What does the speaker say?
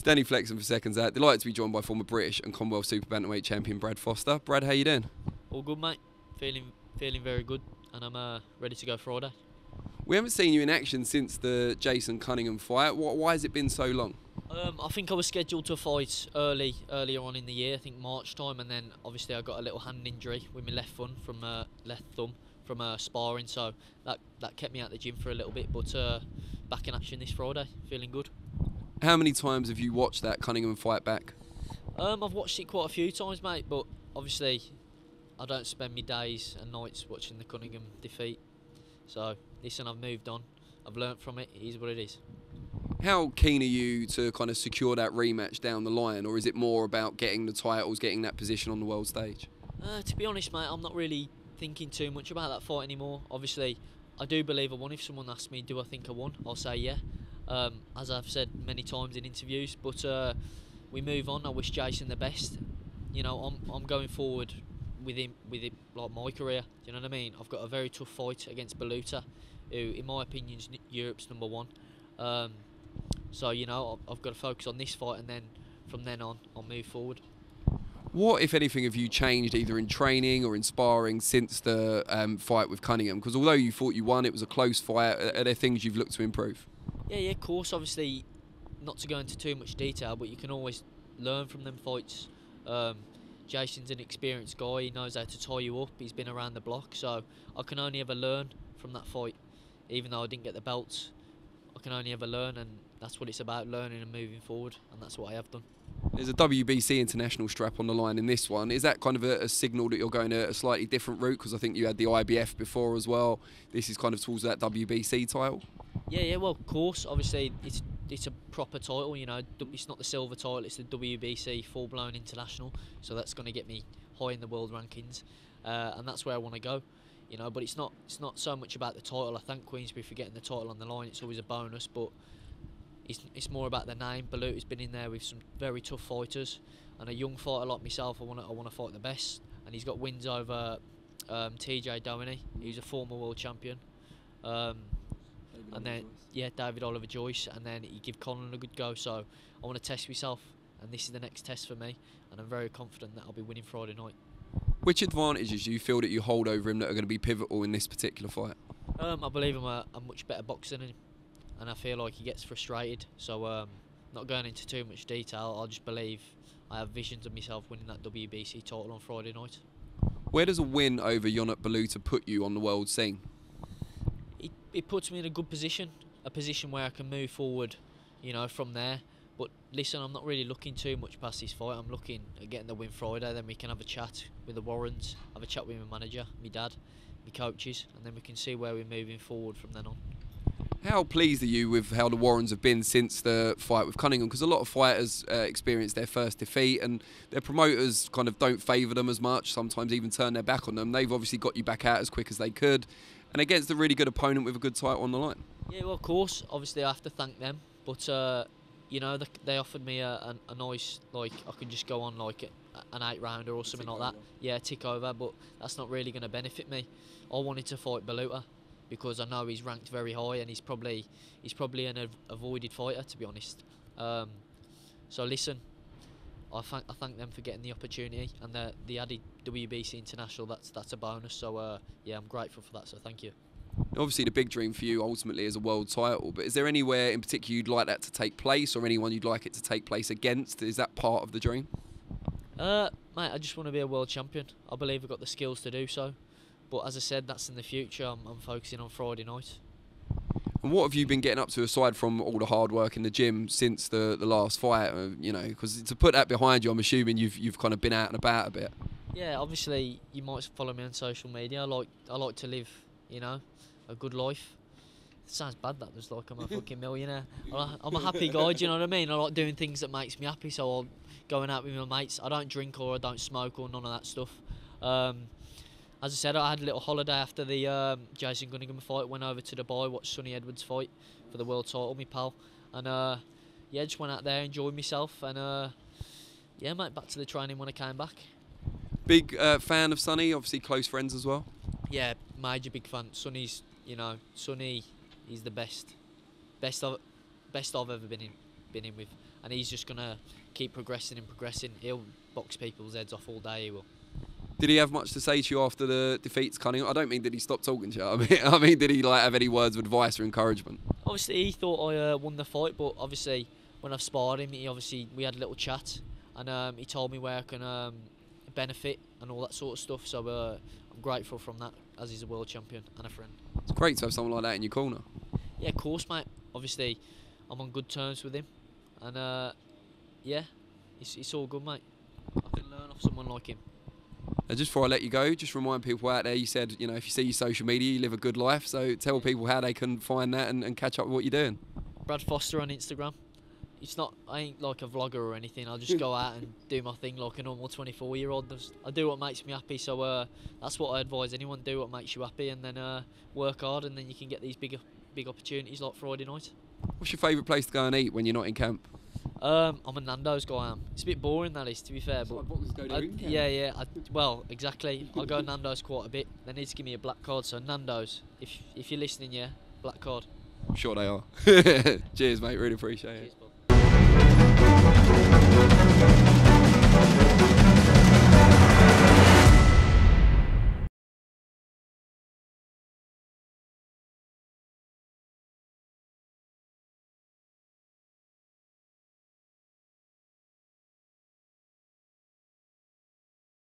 Stanley Flexen for SecondsOut. Delighted to be joined by former British and Commonwealth super-bantamweight champion Brad Foster. Brad, how you doing? All good, mate. Feeling very good, and I'm ready to go Friday. We haven't seen you in action since the Jason Cunningham fight. Why has it been so long? I think I was scheduled to fight earlier on in the year, I think March time, and then obviously I got a little hand injury with my left thumb from sparring, so that kept me out of the gym for a little bit. But back in action this Friday, feeling good. How many times have you watched that Cunningham fight back? I've watched it quite a few times, mate, but obviously I don't spend my days and nights watching the Cunningham defeat. So listen, I've moved on. I've learnt from it. It is what it is. How keen are you to kind of secure that rematch down the line, or is it more about getting the titles, getting that position on the world stage? To be honest, mate, I'm not really thinking too much about that fight anymore. Obviously, I do believe I won. If someone asks me, do I think I won? I'll say yeah. As I've said many times in interviews, but we move on. I wish Jason the best. You know, I'm going forward with him like my career. Do you know what I mean? I've got a very tough fight against Baluta, who, in my opinion, is Europe's #1. So you know, I've got to focus on this fight, and then from then on, I'll move forward. What, if anything, have you changed either in training or in sparring since the fight with Cunningham? Because although you thought you won, it was a close fight. Are there things you've looked to improve? Yeah, of course. Obviously, not to go into too much detail, but you can always learn from them fights. Jason's an experienced guy. He knows how to tie you up. He's been around the block, so I can only ever learn from that fight. Even though I didn't get the belts, I can only ever learn, and that's what it's about, learning and moving forward, and that's what I have done. There's a WBC international strap on the line in this one. Is that kind of a signal that you're going a slightly different route? Because I think you had the IBF before as well. This is kind of towards that WBC title. Yeah. Well, of course. Obviously, it's a proper title. You know, it's not the silver title. It's the WBC full-blown international. So that's going to get me high in the world rankings, and that's where I want to go. You know, but it's not so much about the title. I thank Queensberry for getting the title on the line. It's always a bonus, but it's more about the name. Baluta's been in there with some very tough fighters, and a young fighter like myself, I want to fight the best. And he's got wins over TJ Doheny, who's a former world champion, and then David Oliver Joyce, and then he give Conlan a good go. So I want to test myself, and this is the next test for me, and I'm very confident that I'll be winning Friday night. Which advantages do you feel that you hold over him that are going to be pivotal in this particular fight? I believe I'm a much better boxer than him, and I feel like he gets frustrated. So not going into too much detail, I just believe I have visions of myself winning that WBC title on Friday night. Where does a win over Ionut Baluta put you on the world scene? It puts me in a good position, a position where I can move forward, you know, from there. But listen, I'm not really looking too much past this fight. I'm looking at getting the win Friday, then we can have a chat with the Warrens, have a chat with my manager, my dad, my coaches, and then we can see where we're moving forward from then on. How pleased are you with how the Warrens have been since the fight with Cunningham? Because a lot of fighters experience their first defeat, and their promoters kind of don't favour them as much, sometimes even turn their back on them. They've obviously got you back out as quick as they could, and against a really good opponent with a good title on the line. Yeah, well, of course, obviously I have to thank them, but you know, they offered me a nice, like, I could just go on like an 8-rounder or something like that. Yeah, tick over, but that's not really going to benefit me. I wanted to fight Baluta because I know he's ranked very high, and he's probably an avoided fighter, to be honest. So listen, I thank them for getting the opportunity, and the added WBC international. That's a bonus. So yeah, I'm grateful for that. So thank you. Obviously, the big dream for you ultimately is a world title, but is there anywhere in particular you'd like that to take place, or anyone you'd like it to take place against? Is that part of the dream? Mate, I just want to be a world champion. I believe I've got the skills to do so. But as I said, that's in the future. I'm focusing on Friday night. And what have you been getting up to aside from all the hard work in the gym since the last fight? You know, because to put that behind you, I'm assuming you've kind of been out and about a bit. Yeah, obviously you might follow me on social media. I like to live, you know, a good life. It sounds bad, that was like I'm a fucking millionaire. I'm a happy guy, do you know what I mean? I like doing things that makes me happy, so I'm going out with my mates. I don't drink or I don't smoke or none of that stuff. As I said, I had a little holiday after the Jason Cunningham fight. Went over to Dubai, watched Sonny Edwards fight for the world title, my pal. And yeah, just went out there, enjoyed myself, and yeah, mate, back to the training when I came back. Big fan of Sonny, obviously close friends as well. Yeah, major big fan. Sonny's, you know, Sonny, he's the best I've ever been in with. and he's just gonna keep progressing and progressing. He'll box people's heads off all day. He will. Did he have much to say to you after the defeats, Cunningham? I don't mean did he stop talking to you. I mean did he like have any words of advice or encouragement? Obviously, he thought I won the fight, but obviously, when I've sparred him, we had a little chat, and he told me where I can benefit and all that sort of stuff. So I'm grateful from that, as he's a world champion and a friend. It's great to have someone like that in your corner. Yeah, of course, mate. Obviously, I'm on good terms with him, and yeah, it's all good, mate. I can learn off someone like him. Just before I let you go, just remind people out there, you said, you know, if you see your social media, you live a good life. So tell people how they can find that and catch up with what you're doing. Brad Foster on Instagram. I ain't like a vlogger or anything. I'll just go out and do my thing like a normal 24-year-old. I do what makes me happy. So that's what I advise anyone: do what makes you happy, and then work hard, and then you can get these big opportunities like Friday night. What's your favourite place to go and eat when you're not in camp? I'm a Nando's guy. It's a bit boring, that is, to be fair. But yeah. Well, exactly. I go Nando's quite a bit. They need to give me a black card. So Nando's, if you're listening, yeah, black card. I'm sure they are. Cheers, mate. Really appreciate it. Cheers, bud.